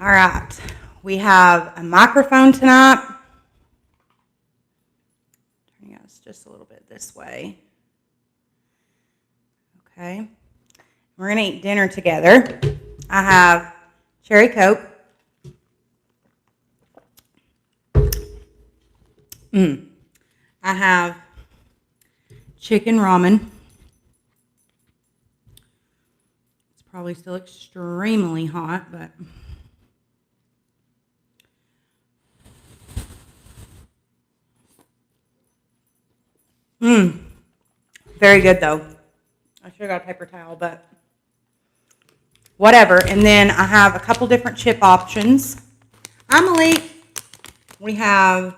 All right. We have a microphone tonight. Turning us just a little bit this way. Okay. We're going to eat dinner together. I have cherry Coke. I have chicken ramen. It's probably still extremely hot, but very good though. I should have got a paper towel, but whatever. And then I have a couple different chip options. Emily, we have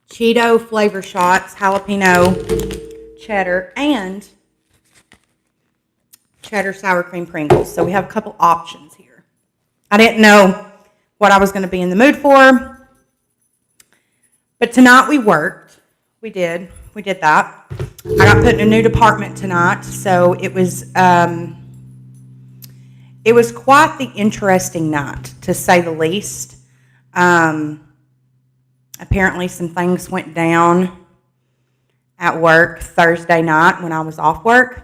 Cheeto flavor shots, jalapeno, cheddar, and cheddar sour cream Pringles. So we have a couple options here. I didn't know what I was going to be in the mood for, but tonight we worked. We did that. I got put in a new department tonight, so it was quite the interesting night, to say the least. Apparently some things went down at work Thursday night when I was off work.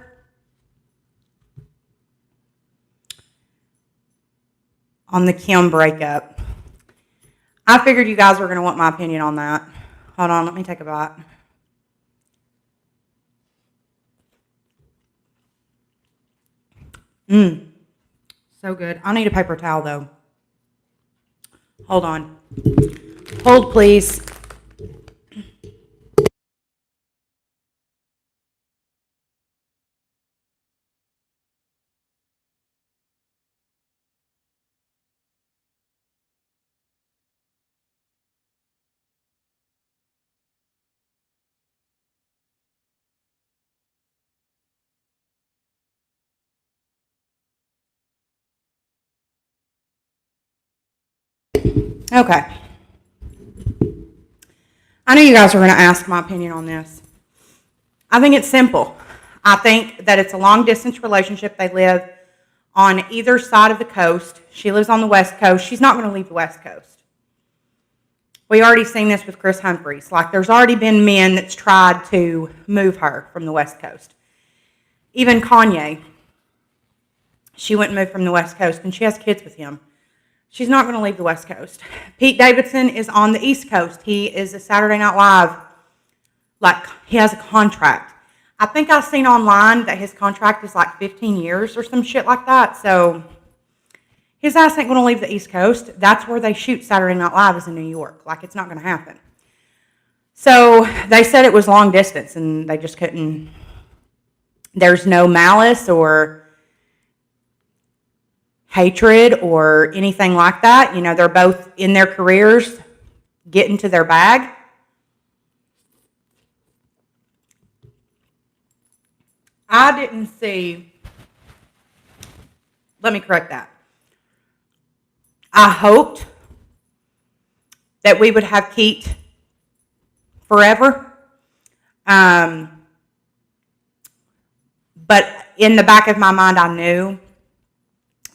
On the Kim breakup. I figured you guys were going to want my opinion on that. Hold on, let me take a bite. So good. I need a paper towel though. Hold on. Hold, please. Okay. I knew you guys were going to ask my opinion on this. I think it's simple. I think that it's a long-distance relationship. They live on either side of the coast. She lives on the West Coast. She's not going to leave the West Coast. We already seen this with Chris Humphries. Like, there's already been men that's tried to move her from the West Coast. Even Kanye. She went and moved from the West Coast, and she has kids with him. She's not going to leave the West Coast. Pete Davidson is on the East Coast. He is a Saturday Night Live. Like, he has a contract. I think I've seen online that his contract is like 15 years or some shit like that. So his ass ain't going to leave the East Coast. That's where they shoot Saturday Night Live, is in New York. Like, it's not going to happen. So they said it was long distance, and they just couldn't. There's no malice or hatred or anything like that. You know, they're both in their careers, getting to their bag. I didn't see, let me correct that. I hoped that we would have Keith forever. But in the back of my mind, I knew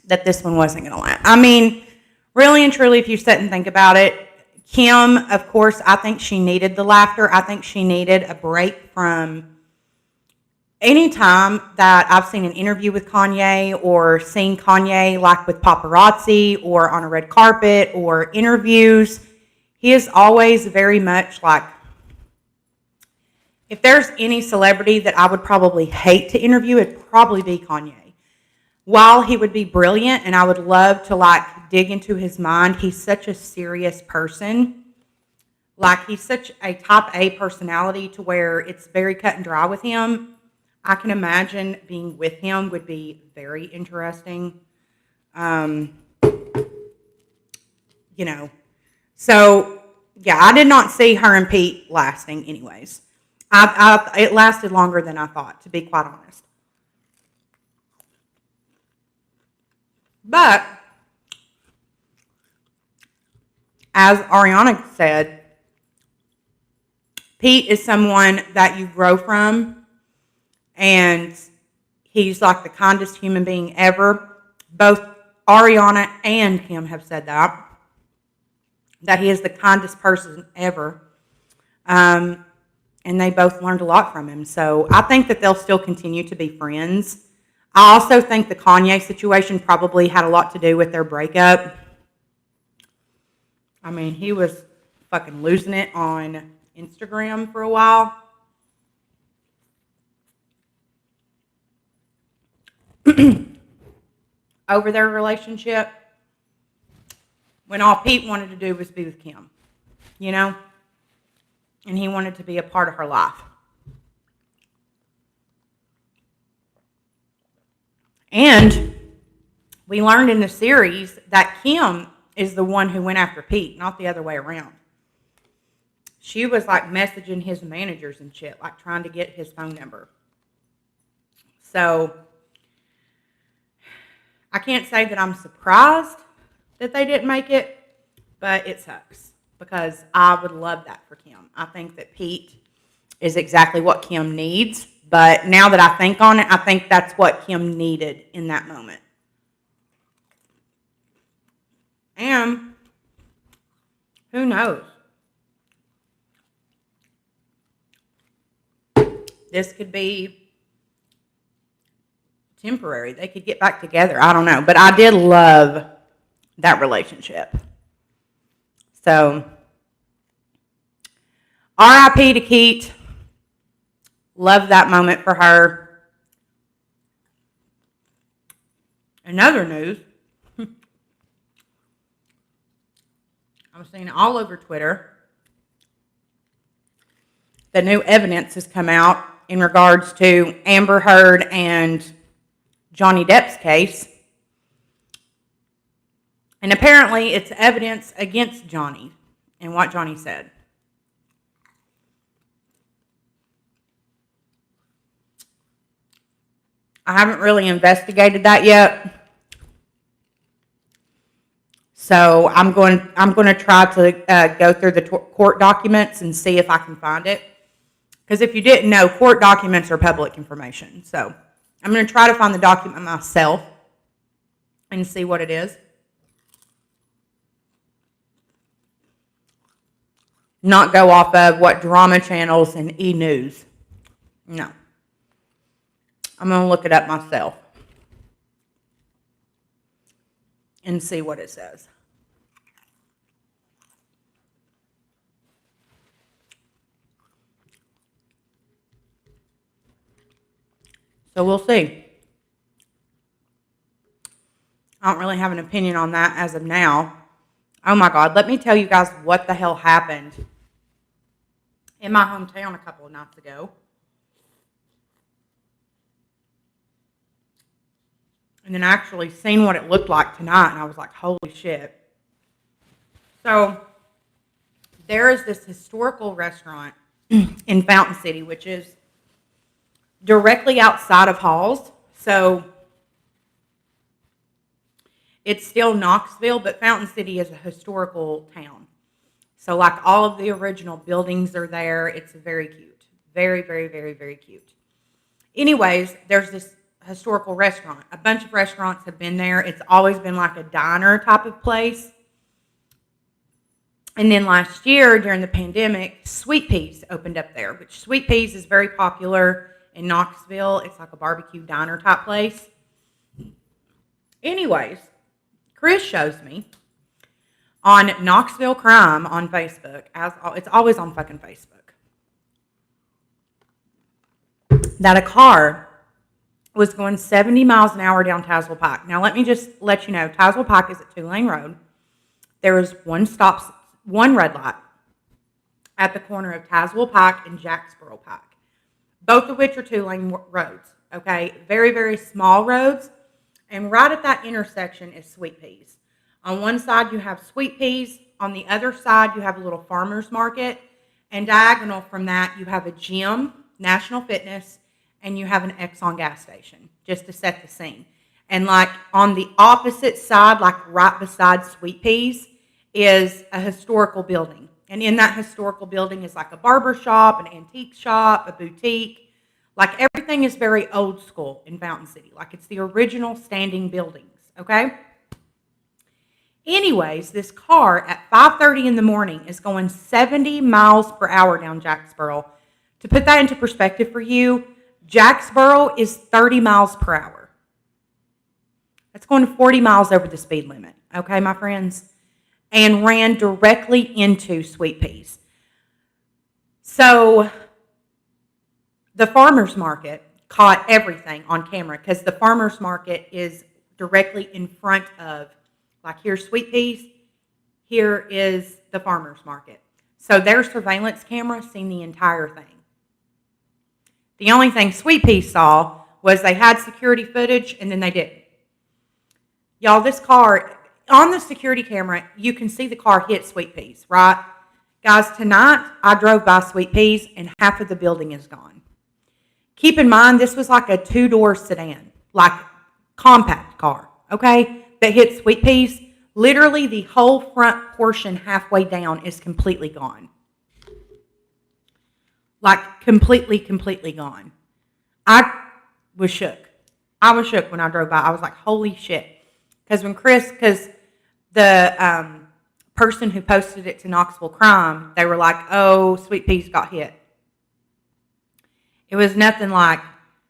that this one wasn't going to last. I mean, really and truly, if you sit and think about it, Kim, of course, I think she needed the laughter. I think she needed a break from any time that I've seen an interview with Kanye or seen Kanye like with paparazzi or on a red carpet or interviews. He is always very much like, if there's any celebrity that I would probably hate to interview, it'd probably be Kanye. While he would be brilliant and I would love to like dig into his mind, he's such a serious person. Like, he's such a type A personality to where it's very cut and dry with him. I can imagine being with him would be very interesting. You know, so yeah, I did not see her and Pete lasting anyways. It lasted longer than I thought, to be quite honest. But as Ariana said, Pete is someone that you grow from, and he's like the kindest human being ever. Both Ariana and Kim have said that he is the kindest person ever. And they both learned a lot from him. So I think that they'll still continue to be friends. I also think the Kanye situation probably had a lot to do with their breakup. I mean, he was fucking losing it on Instagram for a while. Over their relationship, when all Pete wanted to do was be with Kim, you know? And he wanted to be a part of her life. And we learned in the series that Kim is the one who went after Pete, not the other way around. She was like messaging his managers and shit, like trying to get his phone number. So I can't say that I'm surprised that they didn't make it, but it sucks because I would love that for Kim. I think that Pete is exactly what Kim needs, but now that I think on it, I think that's what Kim needed in that moment. And who knows? This could be temporary. They could get back together. I don't know. But I did love that relationship. So, R.I.P. to Keet. Love that moment for her. In other news, I'm seeing all over Twitter that new evidence has come out in regards to Amber Heard and Johnny Depp's case. And apparently it's evidence against Johnny and what Johnny said. I haven't really investigated that yet. So I'm going to try to go through the court documents and see if I can find it. Because if you didn't know, court documents are public information. So I'm going to try to find the document myself and see what it is. Not go off of what drama channels and E! News. No. I'm going to look it up myself and see what it says. So we'll see. I don't really have an opinion on that as of now. Oh my God, let me tell you guys what the hell happened in my hometown a couple of nights ago. And then I actually seen what it looked like tonight, and I was like, holy shit. So there is this historical restaurant in Fountain City, which is directly outside of Halls. So it's still Knoxville, but Fountain City is a historical town. So like all of the original buildings are there. It's very cute. Very, very, very, very cute. Anyways, there's this historical restaurant. A bunch of restaurants have been there. It's always been like a diner type of place. And then last year during the pandemic, Sweet Peas opened up there, which Sweet Peas is very popular in Knoxville. It's like a barbecue diner type place. Anyways, Chris shows me on Knoxville Crime on Facebook, it's always on fucking Facebook, that a car was going 70 miles an hour down Tazewell Pike. Now, let me just let you know, Tazewell Pike is a 2-lane road. There is one red light at the corner of Tazewell Pike and Jacksboro Pike, both of which are 2-lane roads, okay? Very, very small roads. And right at that intersection is Sweet Peas. On one side, you have Sweet Peas. On the other side, you have a little farmer's market. And diagonal from that, you have a gym, National Fitness, and you have an Exxon gas station, just to set the scene. And like on the opposite side, like right beside Sweet Peas, is a historical building. And in that historical building is like a barber shop, an antique shop, a boutique. Like everything is very old school in Fountain City. Like it's the original standing buildings, okay? Anyways, this car at 5:30 in the morning is going 70 miles per hour down Jacksboro. To put that into perspective for you, Jacksboro is 30 miles per hour. That's going 40 miles over the speed limit, okay, my friends? And ran directly into Sweet Peas. So the farmer's market caught everything on camera because the farmer's market is directly in front of, like, here's Sweet Peas, here is the farmer's market. So their surveillance camera seen the entire thing. The only thing Sweet Peas saw was they had security footage and then they didn't. Y'all, this car, on the security camera, you can see the car hit Sweet Peas, right? Guys, tonight I drove by Sweet Peas and half of the building is gone. Keep in mind, this was like a 2-door sedan, like compact car, okay, that hit Sweet Peas. Literally the whole front portion halfway down is completely gone. Like completely gone. I was shook. I was shook when I drove by. I was like, holy shit. Because the person who posted it to Knoxville Crime, they were like, oh, Sweet Peas got hit. It was nothing like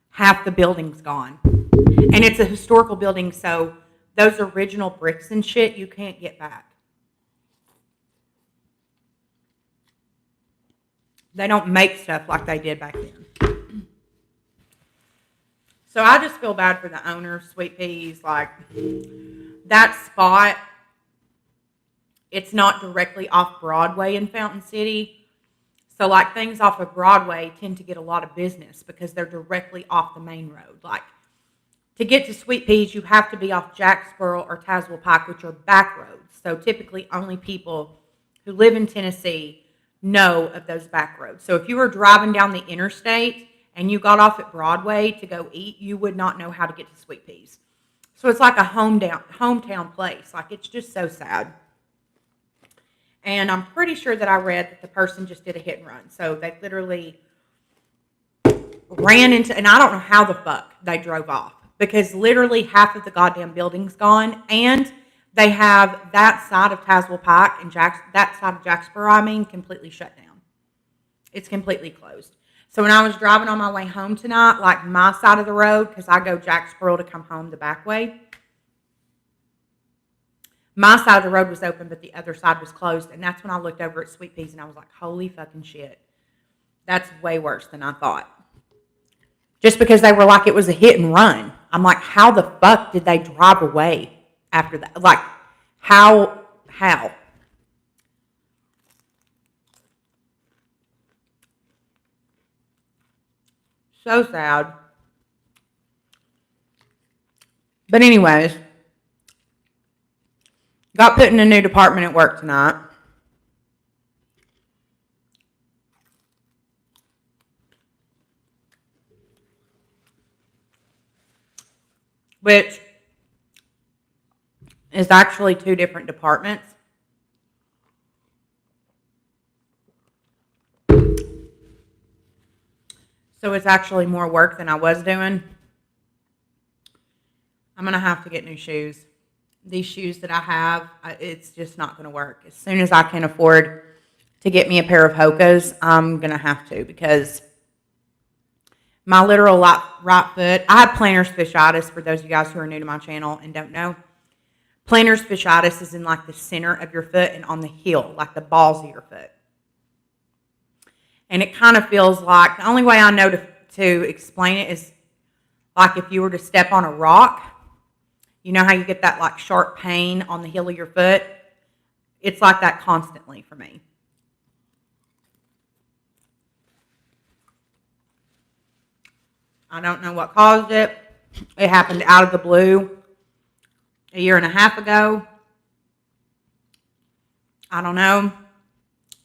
half the building's gone. And it's a historical building, so those original bricks and shit you can't get back. They don't make stuff like they did back then. So I just feel bad for the owner of Sweet Peas. Like, that spot, it's not directly off Broadway in Fountain City. So, like, things off of Broadway tend to get a lot of business because they're directly off the main road. Like, to get to Sweet Peas, you have to be off Jacksboro or Tazewell Pike, which are back roads. So, typically, only people who live in Tennessee know of those back roads. So, if you were driving down the interstate and you got off at Broadway to go eat, you would not know how to get to Sweet Peas. So, it's like a hometown place. Like, it's just so sad. And I'm pretty sure that I read that the person just did a hit and run. So they literally ran into, and I don't know how the fuck they drove off. Because literally half of the goddamn building's gone. And they have that side of Tazewell Pike and that side of Jacksboro, completely shut down. It's completely closed. So when I was driving on my way home tonight, like my side of the road, because I go Jacksboro to come home the back way, my side of the road was open, but the other side was closed. And that's when I looked over at Sweet Peas and I was like, holy fucking shit. That's way worse than I thought. Just because they were like, it was a hit and run. I'm like, how the fuck did they drive away after that? Like, how? So sad. But anyways, got put in a new department at work tonight. Which is actually 2 different departments. So it's actually more work than I was doing. I'm going to have to get new shoes. These shoes that I have, it's just not going to work. As soon as I can afford to get me a pair of Hoka's, I'm going to have to, because my literal right foot, I have plantar fasciitis, for those of you guys who are new to my channel and don't know. Plantar fasciitis is in like the center of your foot and on the heel, like the balls of your foot. And it kind of feels like, the only way I know to explain it is like if you were to step on a rock. You know how you get that like sharp pain on the heel of your foot? It's like that constantly for me. I don't know what caused it. It happened out of the blue a year and a half ago. I don't know.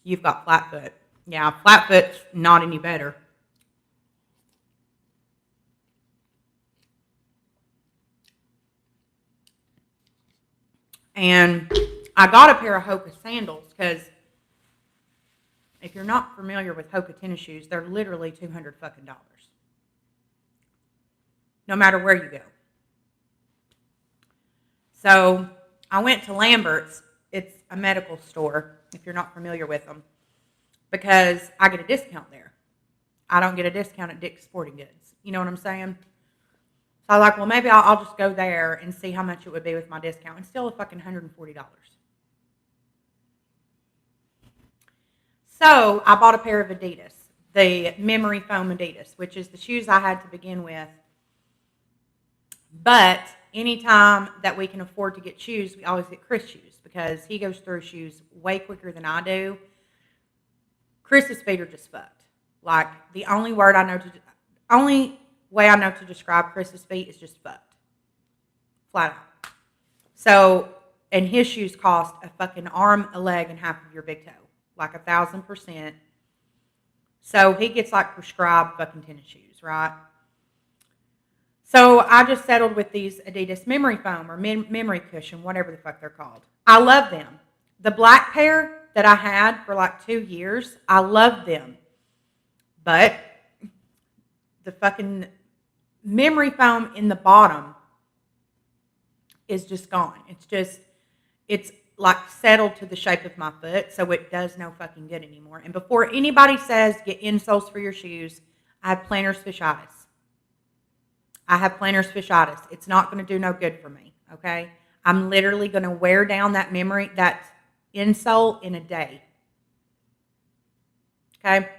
You've got flat foot. Yeah, flat foot's not any better. And I got a pair of Hoka sandals because if you're not familiar with Hoka tennis shoes, they're literally $200 fucking dollars. No matter where you go. So I went to Lambert's. It's a medical store, if you're not familiar with them, because I get a discount there. I don't get a discount at Dick's Sporting Goods. You know what I'm saying? So I'm like, well, maybe I'll just go there and see how much it would be with my discount. It's still a fucking $140. So I bought a pair of Adidas, the Memory Foam Adidas, which is the shoes I had to begin with. But anytime that we can afford to get shoes, we always get Chris shoes because he goes through shoes way quicker than I do. Chris's feet are just fucked. Like the only way I know to describe Chris's feet is just fucked. Flat out. So, and his shoes cost a fucking arm, a leg, and half of your big toe. Like 1,000%. So he gets like prescribed fucking tennis shoes, right? So I just settled with these Adidas Memory Foam or Memory Cushion, whatever the fuck they're called. I love them. The black pair that I had for like 2 years, I loved them. But the fucking memory foam in the bottom is just gone. It's like settled to the shape of my foot, so it does no fucking good anymore. And before anybody says get insoles for your shoes, I have plantar fasciitis. It's not going to do no good for me, okay? I'm literally going to wear down that insole in a day. Okay?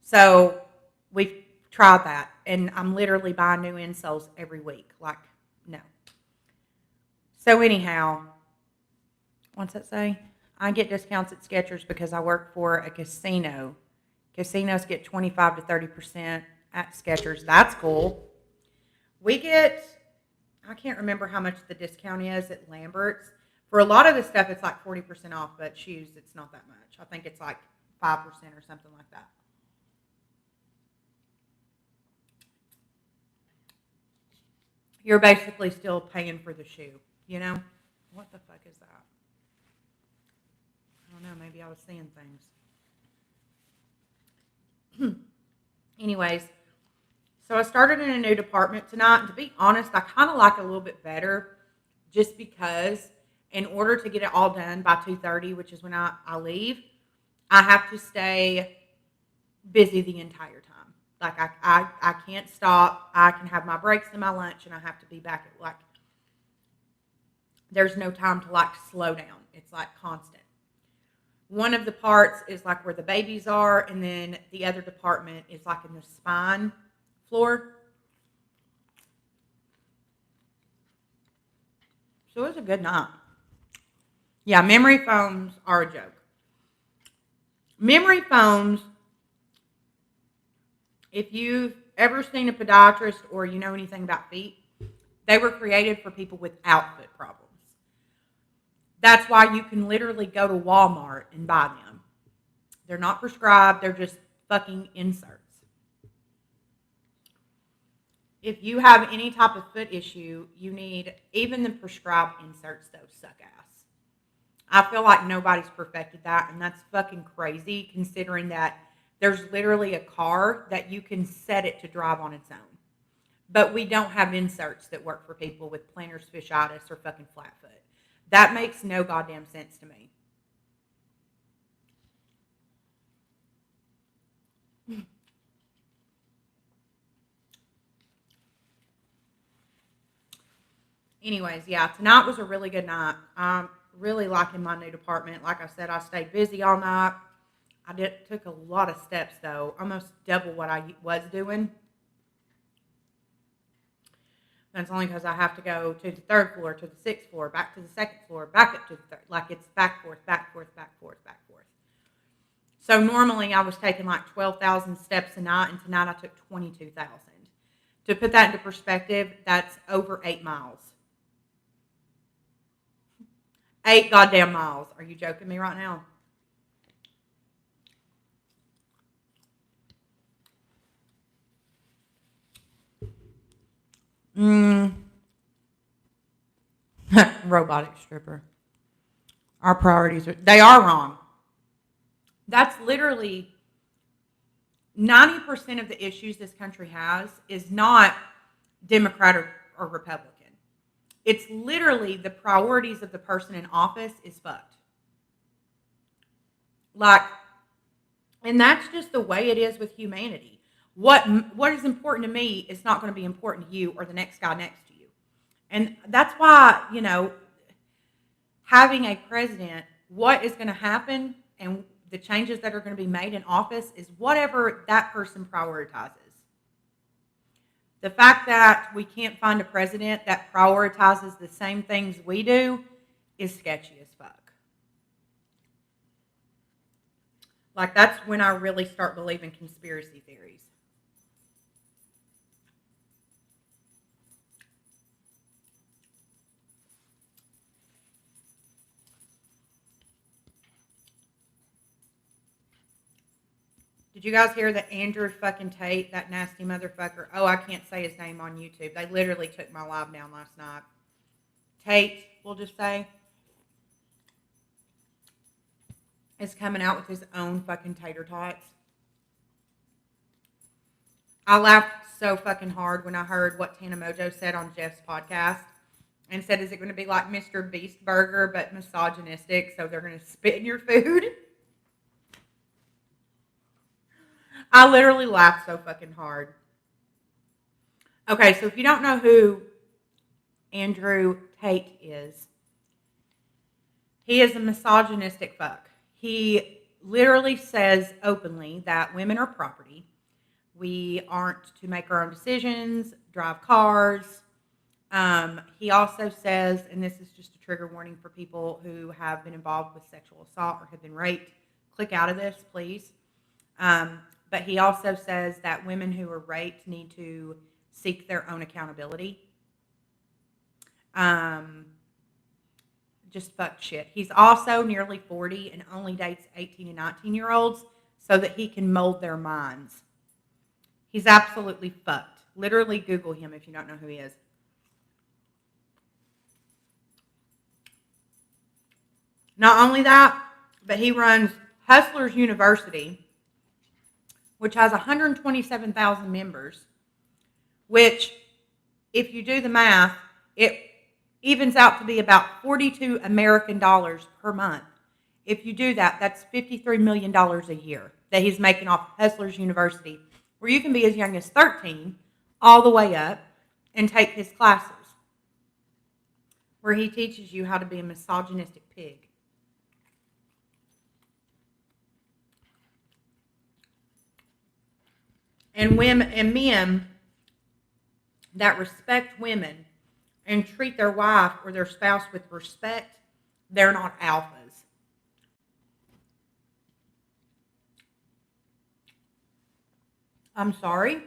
So we've tried that, and I'm literally buying new insoles every week. Like, no. So anyhow, what's that say? I get discounts at Skechers because I work for a casino. Casinos get 25 to 30% at Skechers. That's cool. We get, I can't remember how much the discount is at Lambert's. For a lot of the stuff, it's like 40% off, but shoes, it's not that much. I think it's like 5% or something like that. You're basically still paying for the shoe, you know? What the fuck is that? I don't know, maybe I was seeing things. Anyways, so I started in a new department tonight, and to be honest, I kind of like it a little bit better just because in order to get it all done by 2:30, which is when I leave, I have to stay busy the entire time. Like, I can't stop. I can have my breaks and my lunch, and I have to be back at, like, there's no time to, like, slow down. It's, like, constant. One of the parts is, like, where the babies are, and then the other department is, like, in the spine floor. So it was a good night. Yeah, memory foams are a joke. Memory foams, if you've ever seen a podiatrist or you know anything about feet, they were created for people without foot problems. That's why you can literally go to Walmart and buy them. They're not prescribed, they're just fucking inserts. If you have any type of foot issue, you need, even the prescribed inserts, those suck ass. I feel like nobody's perfected that, and that's fucking crazy considering that there's literally a car that you can set it to drive on its own. But we don't have inserts that work for people with plantar fasciitis or fucking flat foot. That makes no goddamn sense to me. Anyways, yeah, tonight was a really good night. I'm really liking my new department. Like I said, I stayed busy all night. Took a lot of steps, though, almost double what I was doing. That's only because I have to go to the third floor, to the sixth floor, back to the second floor, back up to the third. Like, it's back, forth, back, forth, back, forth, back, forth. So normally I was taking like 12,000 steps a night, and tonight I took 22,000. To put that into perspective, that's over 8 miles. 8 goddamn miles. Are you joking me right now? Robotic stripper. Our priorities they are wrong. That's literally 90% of the issues this country has is not Democrat or Republican. It's literally the priorities of the person in office is fucked. Like, and that's just the way it is with humanity. What is important to me is not going to be important to you or the next guy next to you. And that's why, having a president, what is going to happen and the changes that are going to be made in office is whatever that person prioritizes. The fact that we can't find a president that prioritizes the same things we do is sketchy as fuck. Like, that's when I really start believing conspiracy theories. Did you guys hear that Andrew fucking Tate, that nasty motherfucker? Oh, I can't say his name on YouTube. They literally took my live down last night. Tate, we'll just say, is coming out with his own fucking tater tots. I laughed so fucking hard when I heard what Tana Mojo said on Jeff's podcast and said, is it going to be like Mr. Beast Burger but misogynistic, so they're going to spit in your food? I literally laughed so fucking hard. Okay, so if you don't know who Andrew Tate is, he is a misogynistic fuck. He literally says openly that women are property. We aren't to make our own decisions, drive cars. He also says, and this is just a trigger warning for people who have been involved with sexual assault or have been raped, click out of this, please. But he also says that women who are raped need to seek their own accountability. Just fuck shit. He's also nearly 40 and only dates 18 and 19-year-olds so that he can mold their minds. He's absolutely fucked. Literally Google him if you don't know who he is. Not only that, but he runs Hustlers University, which has 127,000 members, which, if you do the math, it evens out to be about 42 American dollars per month. If you do that, that's $53 million a year that he's making off Hustlers University, where you can be as young as 13 all the way up and take his classes, where he teaches you how to be a misogynistic pig. And men that respect women and treat their wife or their spouse with respect, they're not alphas. I'm sorry.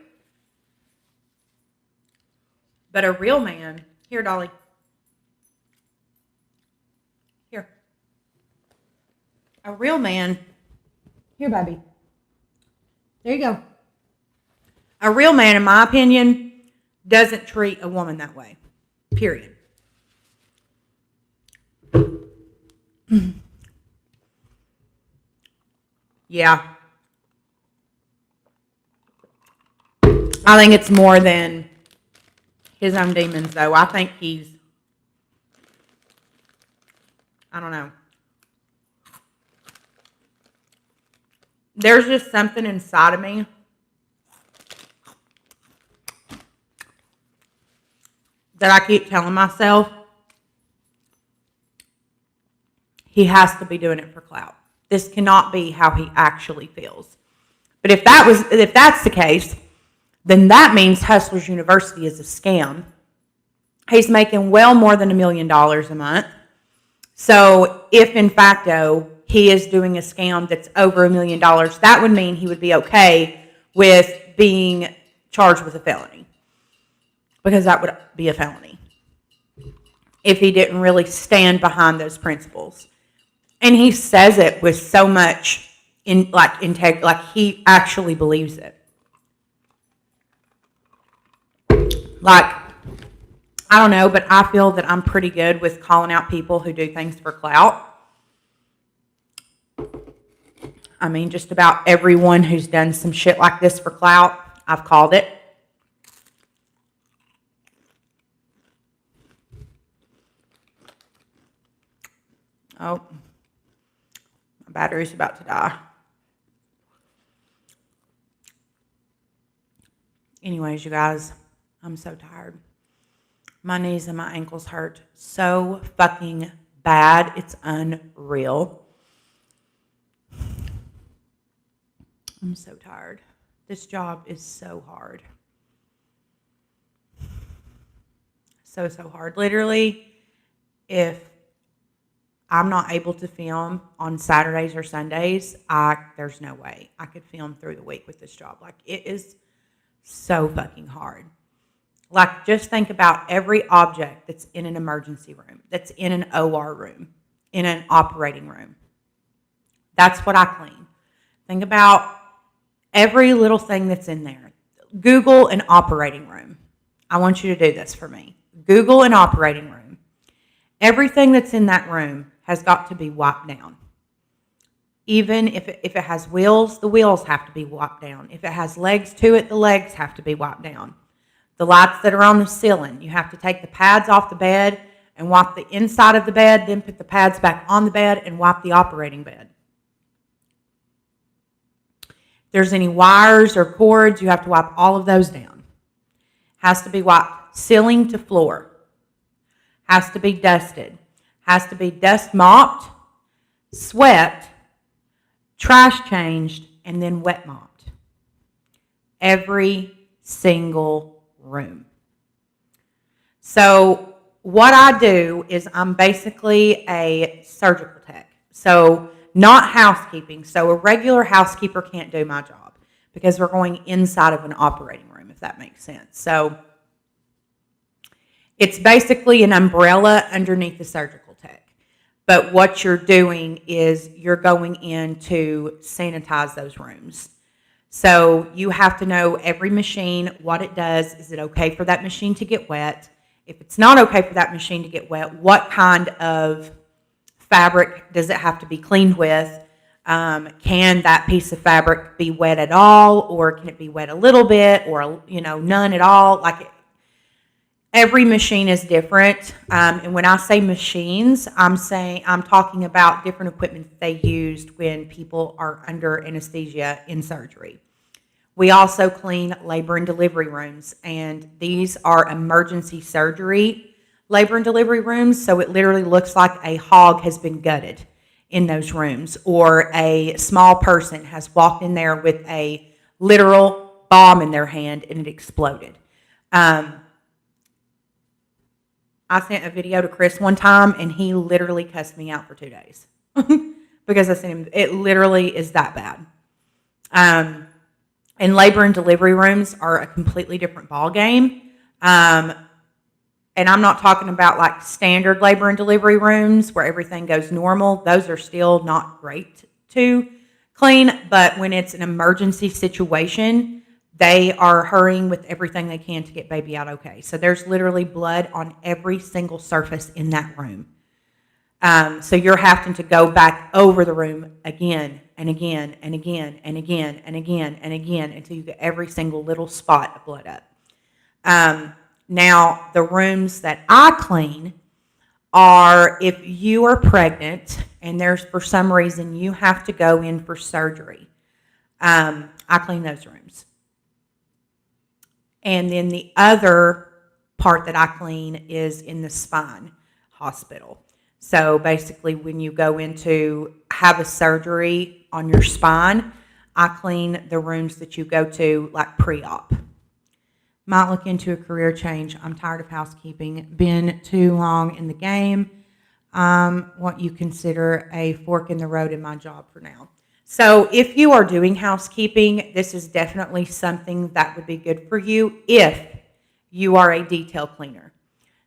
But a real man, here, Dolly. Here. A real man, here, baby. There you go. A real man, in my opinion, doesn't treat a woman that way. Period. Yeah. I think it's more than his own demons, though. I think I don't know. There's just something inside of me that I keep telling myself, he has to be doing it for clout. This cannot be how he actually feels. But if that's the case, then that means Hustlers University is a scam. He's making well more than $1 million a month. So if in facto he is doing a scam that's over $1 million, that would mean he would be okay with being charged with a felony. Because that would be a felony if he didn't really stand behind those principles. And he says it with so much integrity, like he actually believes it. Like, I don't know, but I feel that I'm pretty good with calling out people who do things for clout. I mean, just about everyone who's done some shit like this for clout, I've called it. Oh, my battery's about to die. Anyways, you guys, I'm so tired. My knees and my ankles hurt so fucking bad. It's unreal. I'm so tired. This job is so hard. So hard. Literally, if I'm not able to film on Saturdays or Sundays, there's no way I could film through the week with this job. Like, it is so fucking hard. Like, just think about every object that's in an emergency room, that's in an OR room, in an operating room. That's what I clean. Think about every little thing that's in there. Google an operating room. I want you to do this for me. Google an operating room. Everything that's in that room has got to be wiped down. Even if it has wheels, the wheels have to be wiped down. If it has legs to it, the legs have to be wiped down. The lights that are on the ceiling, you have to take the pads off the bed and wipe the inside of the bed, then put the pads back on the bed and wipe the operating bed. If there's any wires or cords, you have to wipe all of those down. Has to be wiped ceiling to floor. Has to be dusted. Has to be dust mopped, swept, trash changed, and then wet mopped. Every single room. So what I do is I'm basically a surgical tech. So not housekeeping. So a regular housekeeper can't do my job because we're going inside of an operating room, if that makes sense. So it's basically an umbrella underneath the surgical tech. But what you're doing is you're going in to sanitize those rooms. So you have to know every machine, what it does. Is it okay for that machine to get wet? If it's not okay for that machine to get wet, what kind of fabric does it have to be cleaned with? Can that piece of fabric be wet at all? Or can it be wet a little bit or, none at all? Every machine is different, and when I say machines, I'm talking about different equipment that they used when people are under anesthesia in surgery. We also clean labor and delivery rooms, and these are emergency surgery labor and delivery rooms, so it literally looks like a hog has been gutted in those rooms, or a small person has walked in there with a literal bomb in their hand and it exploded. I sent a video to Chris one time, and he literally cussed me out for 2 days because I sent him. It literally is that bad. And labor and delivery rooms are a completely different ball game. And I'm not talking about like standard labor and delivery rooms where everything goes normal. Those are still not great to clean. But when it's an emergency situation, they are hurrying with everything they can to get baby out okay. So there's literally blood on every single surface in that room. So you're having to go back over the room again and again and again and again and again and again until you get every single little spot of blood up. Now, the rooms that I clean are if you are pregnant and there's for some reason you have to go in for surgery. I clean those rooms. And then the other part that I clean is in the spine hospital. So basically when you go in to have a surgery on your spine, I clean the rooms that you go to like pre-op. Might look into a career change. I'm tired of housekeeping. Been too long in the game. What you consider a fork in the road in my job for now. So if you are doing housekeeping, this is definitely something that would be good for you if you are a detail cleaner.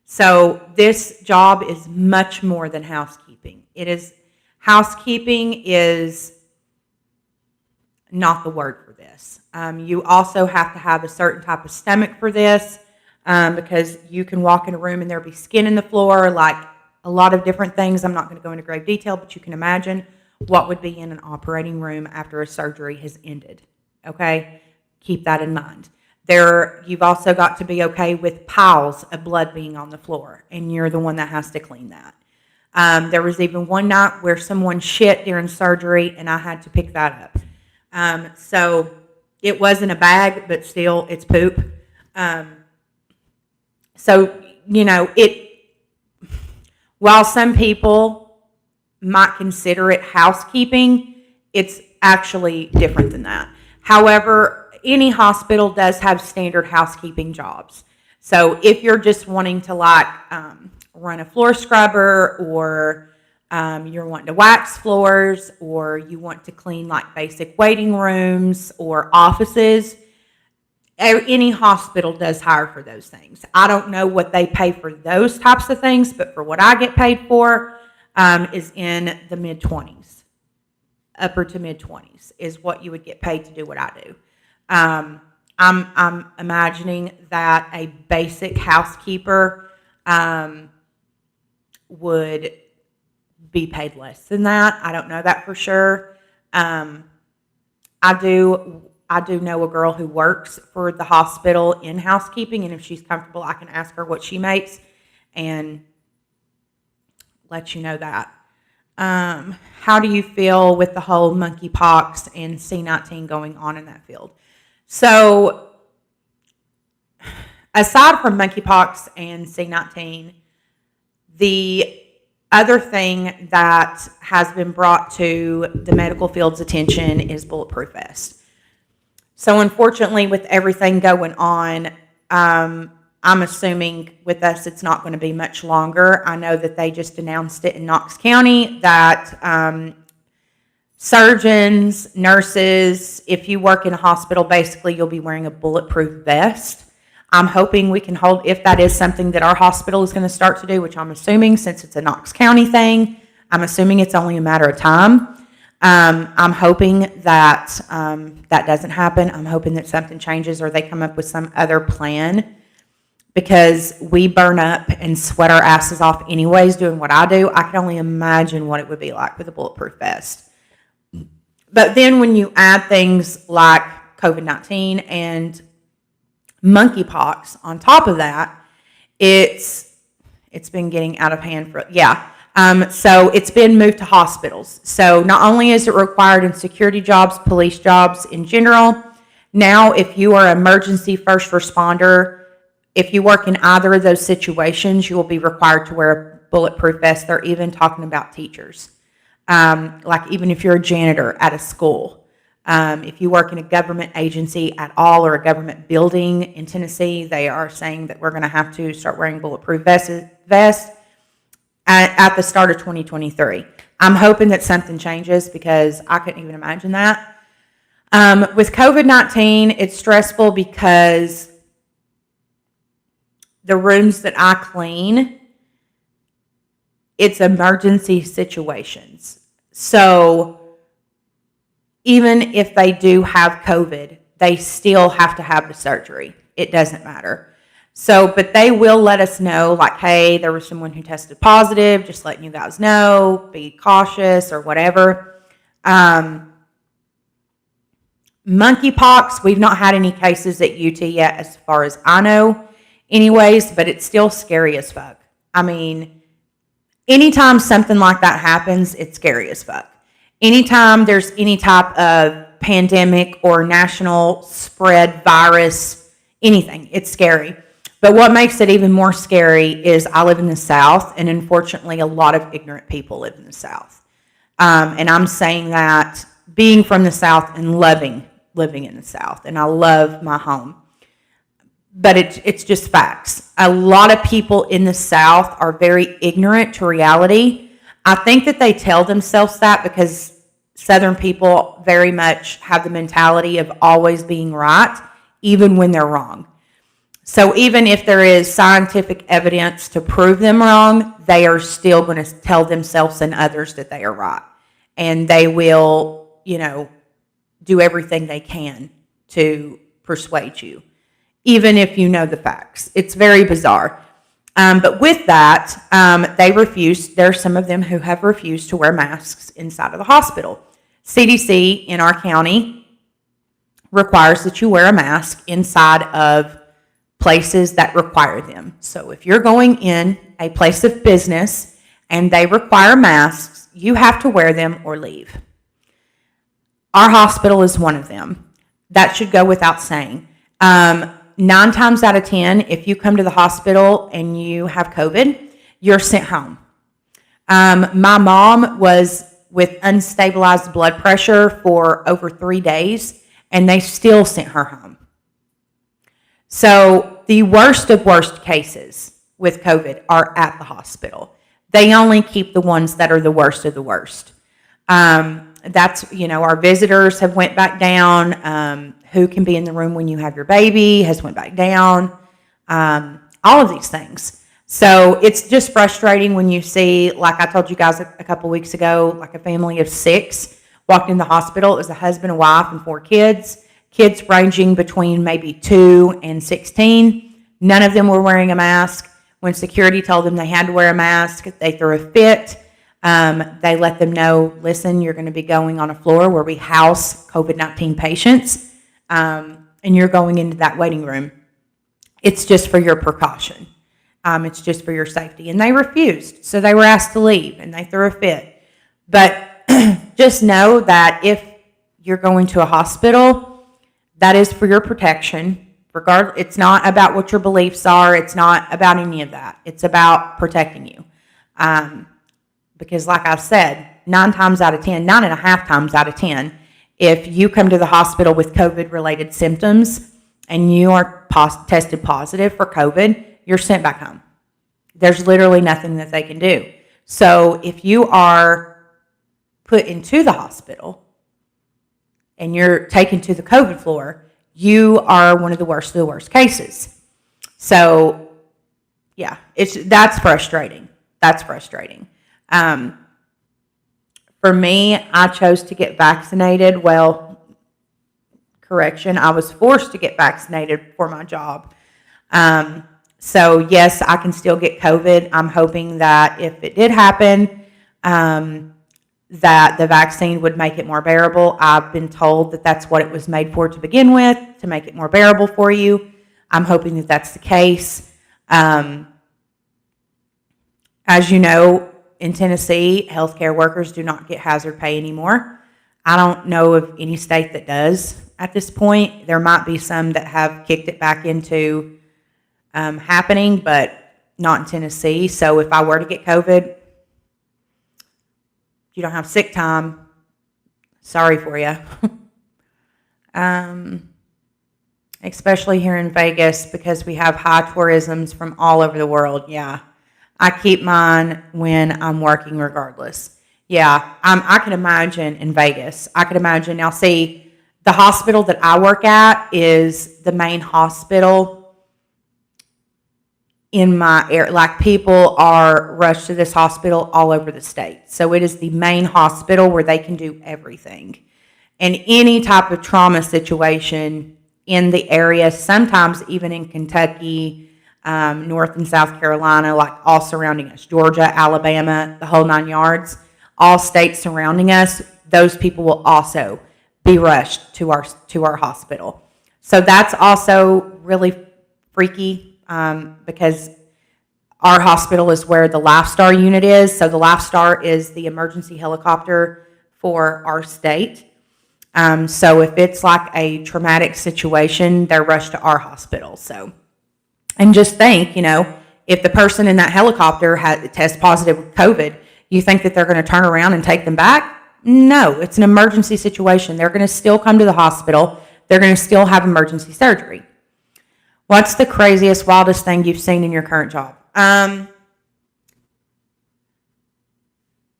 So this job is much more than housekeeping. Housekeeping is not the word for this. You also have to have a certain type of stomach for this because you can walk in a room and there'll be skin in the floor, like a lot of different things. I'm not going to go into great detail, but you can imagine what would be in an operating room after a surgery has ended. Okay? Keep that in mind. You've also got to be okay with piles of blood being on the floor, and you're the one that has to clean that. There was even one night where someone shit during surgery, and I had to pick that up. So it wasn't a bag, but still, it's poop. So, while some people might consider it housekeeping, it's actually different than that. However, any hospital does have standard housekeeping jobs. So if you're just wanting to run a floor scrubber, or you're wanting to wax floors, or you want to clean basic waiting rooms or offices, any hospital does hire for those things. I don't know what they pay for those types of things, but for what I get paid for is in the mid-20s. Upper to mid-20s is what you would get paid to do what I do. I'm imagining that a basic housekeeper would be paid less than that. I don't know that for sure. I do know a girl who works for the hospital in housekeeping, and if she's comfortable, I can ask her what she makes and let you know that. How do you feel with the whole monkeypox and C19 going on in that field? So, aside from monkeypox and C19, the other thing that has been brought to the medical field's attention is Bulletproof Vest. So unfortunately, with everything going on, I'm assuming with us it's not going to be much longer. I know that they just announced it in Knox County that surgeons, nurses, if you work in a hospital, basically you'll be wearing a bulletproof vest. I'm hoping we can hold, if that is something that our hospital is going to start to do, which I'm assuming since it's a Knox County thing, I'm assuming it's only a matter of time. I'm hoping that that doesn't happen. I'm hoping that something changes or they come up with some other plan, because we burn up and sweat our asses off anyways doing what I do. I can only imagine what it would be like with a bulletproof vest. But then when you add things like COVID-19 and monkeypox on top of that, it's been getting out of hand so it's been moved to hospitals. So not only is it required in security jobs, police jobs in general, now if you are an emergency first responder, if you work in either of those situations, you will be required to wear a bulletproof vest. They're even talking about teachers. Even if you're a janitor at a school, if you work in a government agency at all or a government building in Tennessee, they are saying that we're going to have to start wearing bulletproof vests at the start of 2023. I'm hoping that something changes because I couldn't even imagine that. With COVID-19, it's stressful because the rooms that I clean, it's emergency situations. So even if they do have COVID, they still have to have the surgery. It doesn't matter. So, but they will let us know, hey, there was someone who tested positive, just letting you guys know, be cautious or whatever. Monkeypox, we've not had any cases at UT yet as far as I know anyways, but it's still scary as fuck. I mean, anytime something like that happens, it's scary as fuck. Anytime there's any type of pandemic or national spread virus, anything, it's scary. But what makes it even more scary is I live in the South, and unfortunately a lot of ignorant people live in the South. And I'm saying that being from the South and living in the South, and I love my home. But it's just facts. A lot of people in the South are very ignorant to reality. I think that they tell themselves that because Southern people very much have the mentality of always being right, even when they're wrong. So even if there is scientific evidence to prove them wrong, they are still going to tell themselves and others that they are right. And they will, do everything they can to persuade you, even if you know the facts. It's very bizarre. But with that, they refuse. There are some of them who have refused to wear masks inside of the hospital. CDC in our county requires that you wear a mask inside of places that require them. So if you're going in a place of business and they require masks, you have to wear them or leave. Our hospital is one of them. That should go without saying. 9 times out of 10, if you come to the hospital and you have COVID, you're sent home. My mom was with unstabilized blood pressure for over 3 days, and they still sent her home. So the worst of worst cases with COVID are at the hospital. They only keep the ones that are the worst of the worst. That's, our visitors have went back down. Who can be in the room when you have your baby has went back down. All of these things. So it's just frustrating when you see, like I told you guys a couple weeks ago, like a family of 6 walked in the hospital. It was a husband, a wife, and 4 kids. Kids ranging between maybe 2 and 16. None of them were wearing a mask. When security told them they had to wear a mask, they threw a fit. They let them know, listen, you're going to be going on a floor where we house COVID-19 patients, and you're going into that waiting room. It's just for your precaution. It's just for your safety. And they refused. So they were asked to leave, and they threw a fit. But just know that if you're going to a hospital, that is for your protection. It's not about what your beliefs are. It's not about any of that. It's about protecting you. Because like I said, 9 times out of 10, 9.5 times out of 10, if you come to the hospital with COVID-related symptoms and you are tested positive for COVID, you're sent back home. There's literally nothing that they can do. So if you are put into the hospital and you're taken to the COVID floor, you are one of the worst cases. So, yeah, that's frustrating. That's frustrating. For me, I chose to get vaccinated. Well, correction, I was forced to get vaccinated for my job. So, yes, I can still get COVID. I'm hoping that if it did happen, that the vaccine would make it more bearable. I've been told that that's what it was made for to begin with, to make it more bearable for you. I'm hoping that that's the case. As you know, in Tennessee, healthcare workers do not get hazard pay anymore. I don't know of any state that does at this point. There might be some that have kicked it back into happening, but not in Tennessee. So if I were to get COVID, you don't have sick time, sorry for you. Especially here in Vegas, because we have high tourisms from all over the world. Yeah, I keep mine when I'm working regardless. Yeah, I can imagine in Vegas. I could imagine. Now, see, the hospital that I work at is the main hospital in my area. Like, people are rushed to this hospital all over the state. So it is the main hospital where they can do everything. And any type of trauma situation in the area, sometimes even in Kentucky, North and South Carolina, like all surrounding us, Georgia, Alabama, the whole 9 yards, all states surrounding us, those people will also be rushed to our hospital. So that's also really freaky. Because our hospital is where the LifeStar unit is. So the LifeStar is the emergency helicopter for our state. So if it's like a traumatic situation, they're rushed to our hospital. So, and just think, if the person in that helicopter tests positive with COVID, you think that they're going to turn around and take them back? No, it's an emergency situation. They're going to still come to the hospital. They're going to still have emergency surgery. What's the craziest, wildest thing you've seen in your current job?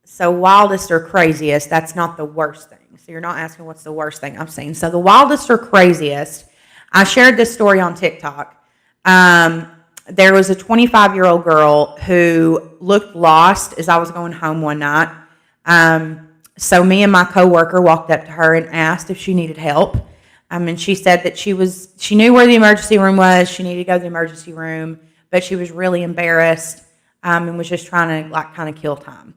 So wildest or craziest, that's not the worst thing. So you're not asking what's the worst thing I've seen. So the wildest or craziest, I shared this story on TikTok. There was a 25-year-old girl who looked lost as I was going home one night. So me and my coworker walked up to her and asked if she needed help. And she said that she knew where the emergency room was. She needed to go to the emergency room, but she was really embarrassed and was just trying to kind of kill time.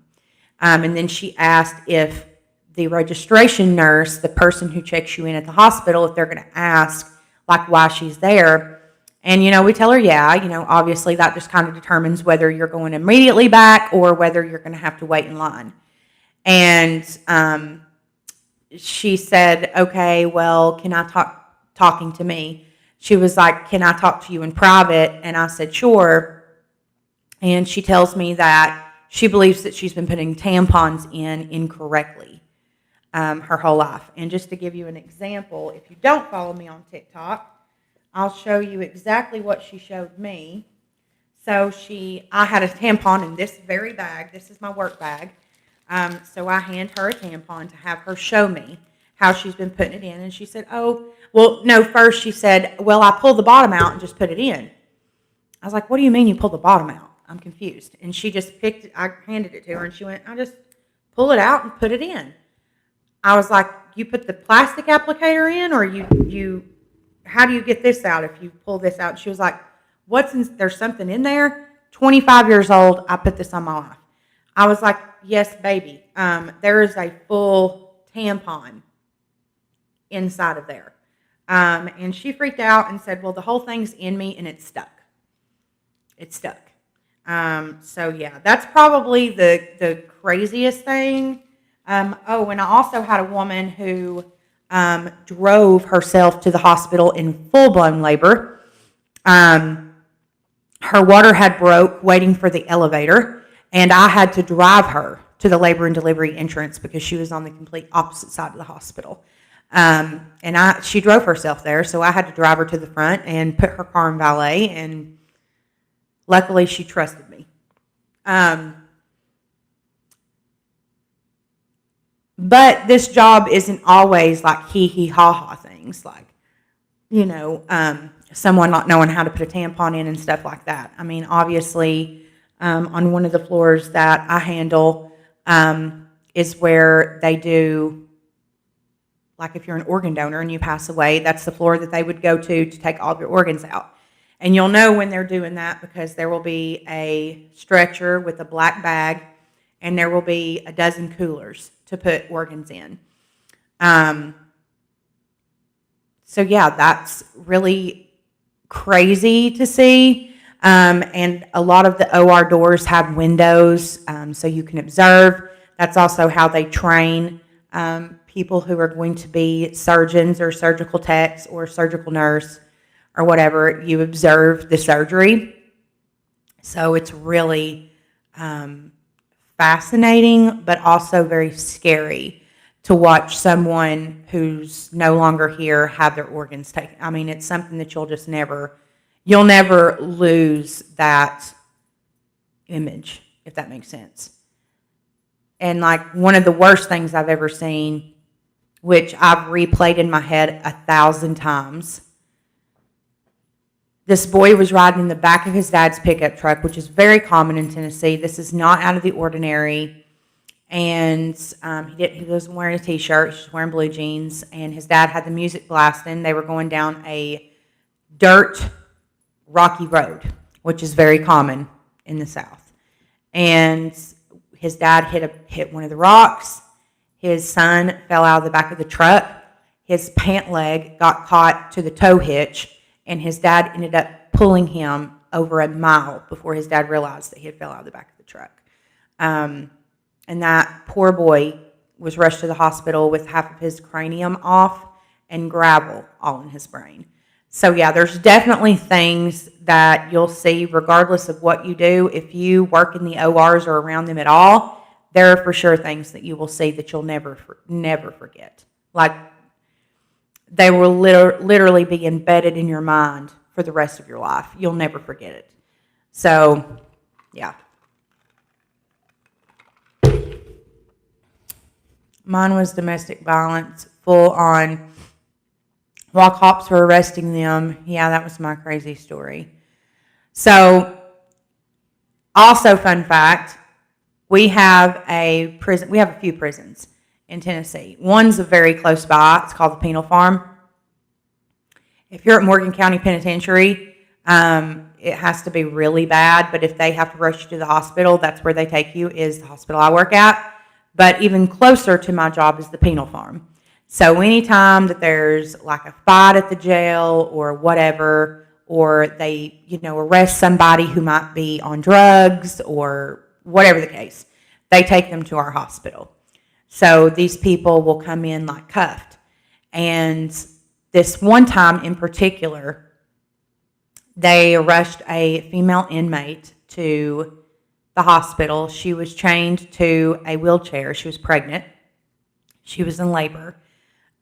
And then she asked if the registration nurse, the person who checks you in at the hospital, if they're going to ask why she's there. And, we tell her, yeah, obviously that just kind of determines whether you're going immediately back or whether you're going to have to wait in line. And she said, okay, well, can I talking to me? She was like, can I talk to you in private? And I said, sure. And she tells me that she believes that she's been putting tampons in incorrectly her whole life. And just to give you an example, if you don't follow me on TikTok, I'll show you exactly what she showed me. So I had a tampon in this very bag. This is my work bag. So I hand her a tampon to have her show me how she's been putting it in. And she said, oh, well, no, first she said, well, I pulled the bottom out and just put it in. I was like, what do you mean you pulled the bottom out? I'm confused. And she just picked it. I handed it to her and she went, I just pull it out and put it in. I was like, you put the plastic applicator in, or you how do you get this out if you pull this out? And she was like, there's something in there? 25 years old, I put this on my life. I was like, yes, baby. There is a full tampon inside of there. And she freaked out and said, well, the whole thing's in me and it's stuck. It's stuck. So yeah, that's probably the craziest thing. And I also had a woman who drove herself to the hospital in full-blown labor. Her water had broke waiting for the elevator, and I had to drive her to the labor and delivery entrance because she was on the complete opposite side of the hospital. And she drove herself there, so I had to drive her to the front and put her car in valet, and luckily she trusted me. But this job isn't always like hee ha ha things, like, someone not knowing how to put a tampon in and stuff like that. I mean, obviously, on one of the floors that I handle is where they do, like if you're an organ donor and you pass away, that's the floor that they would go to take all of your organs out. And you'll know when they're doing that because there will be a stretcher with a black bag and there will be a dozen coolers to put organs in. So yeah, that's really crazy to see. And a lot of the OR doors have windows so you can observe. That's also how they train people who are going to be surgeons or surgical techs or surgical nurse or whatever. You observe the surgery. So it's really fascinating, but also very scary to watch someone who's no longer here have their organs taken. I mean, it's something that you'll never lose that image, if that makes sense. And like one of the worst things I've ever seen, which I've replayed in my head 1,000 times. This boy was riding in the back of his dad's pickup truck, which is very common in Tennessee. This is not out of the ordinary. And he wasn't wearing a T-shirt. He was just wearing blue jeans. And his dad had the music blasting. They were going down a dirt, rocky road, which is very common in the South. And his dad hit one of the rocks. His son fell out of the back of the truck. His pant leg got caught to the tow hitch. And his dad ended up pulling him over a mile before his dad realized that he had fell out of the back of the truck. And that poor boy was rushed to the hospital with half of his cranium off and gravel all in his brain. So yeah, there's definitely things that you'll see regardless of what you do. If you work in the ORs or around them at all, there are for sure things that you will see that you'll never forget. Like, they will literally be embedded in your mind for the rest of your life. You'll never forget it. So, yeah. Mine was domestic violence, full on. While cops were arresting them, yeah, that was my crazy story. So, also fun fact, we have a few prisons in Tennessee. One's very close by. It's called the Penal Farm. If you're at Morgan County Penitentiary, it has to be really bad, but if they have to rush you to the hospital, that's where they take you, is the hospital I work at. But even closer to my job is the Penal Farm. So anytime that there's like a fight at the jail or whatever, or they, arrest somebody who might be on drugs or whatever the case. They take them to our hospital. So these people will come in like cuffed. And this one time in particular, they rushed a female inmate to the hospital. She was chained to a wheelchair. She was pregnant. She was in labor.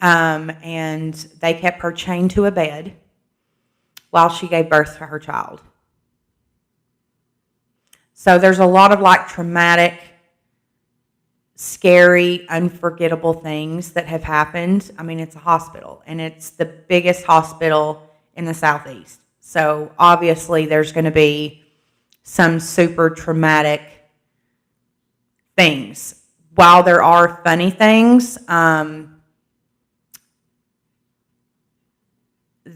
And they kept her chained to a bed while she gave birth to her child. So there's a lot of like traumatic, scary, unforgettable things that have happened. I mean, it's a hospital, and it's the biggest hospital in the Southeast. So obviously there's going to be some super traumatic things. While there are funny things,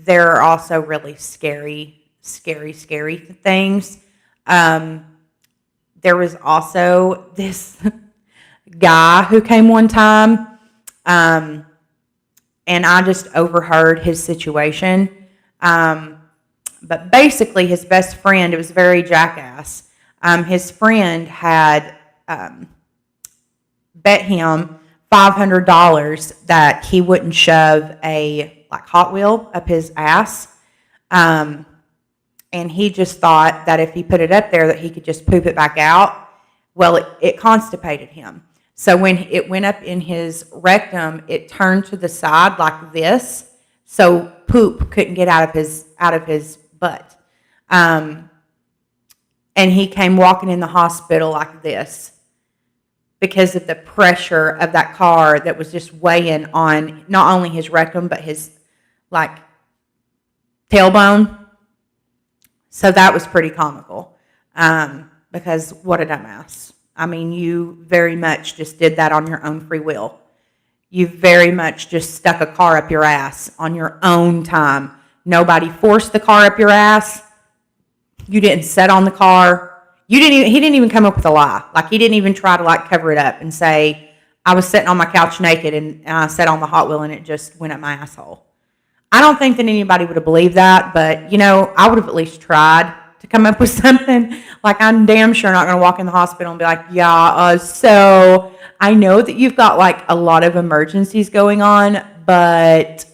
there are also really scary things. There was also this guy who came one time, and I just overheard his situation. But basically, his best friend, it was very jackass. His friend had bet him $500 that he wouldn't shove a Hot Wheel up his ass. And he just thought that if he put it up there that he could just poop it back out. Well, it constipated him. So when it went up in his rectum, it turned to the side like this, so poop couldn't get out of his butt. And he came walking in the hospital like this because of the pressure of that car that was just weighing on not only his rectum but his tailbone. So that was pretty comical, because what a dumbass. I mean, you very much just did that on your own free will. You very much just stuck a car up your ass on your own time. Nobody forced the car up your ass. You didn't sit on the car. He didn't even come up with a lie. He didn't even try to cover it up and say, I was sitting on my couch naked and I sat on the Hot Wheel and it just went up my asshole. I don't think that anybody would have believed that, but, I would have at least tried to come up with something. I'm damn sure not going to walk in the hospital and be like, yeah, so I know that you've got, a lot of emergencies going on, but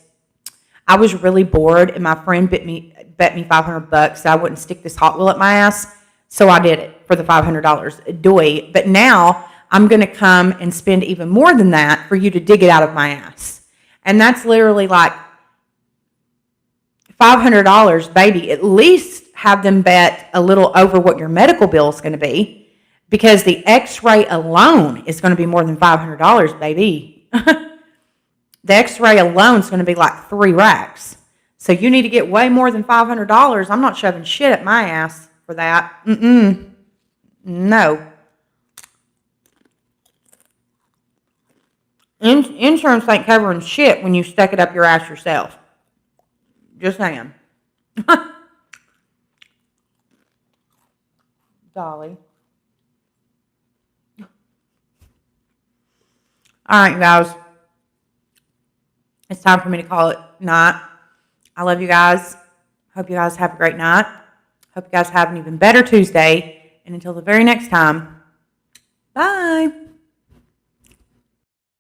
I was really bored and my friend bet me $500 that I wouldn't stick this Hot Wheel up my ass, so I did it for the $500. Doy. But now I'm going to come and spend even more than that for you to dig it out of my ass. And that's literally $500, baby. At least have them bet a little over what your medical bill is going to be, because the x-ray alone is going to be more than $500, baby. The x-ray alone is going to be like 3 racks. So you need to get way more than $500. I'm not shoving shit at my ass for that. No. Insurance ain't covering shit when you stuck it up your ass yourself. Just saying. Dolly. All right, guys. It's time for me to call it night. I love you guys. Hope you guys have a great night. Hope you guys have an even better Tuesday. And until the very next time, bye.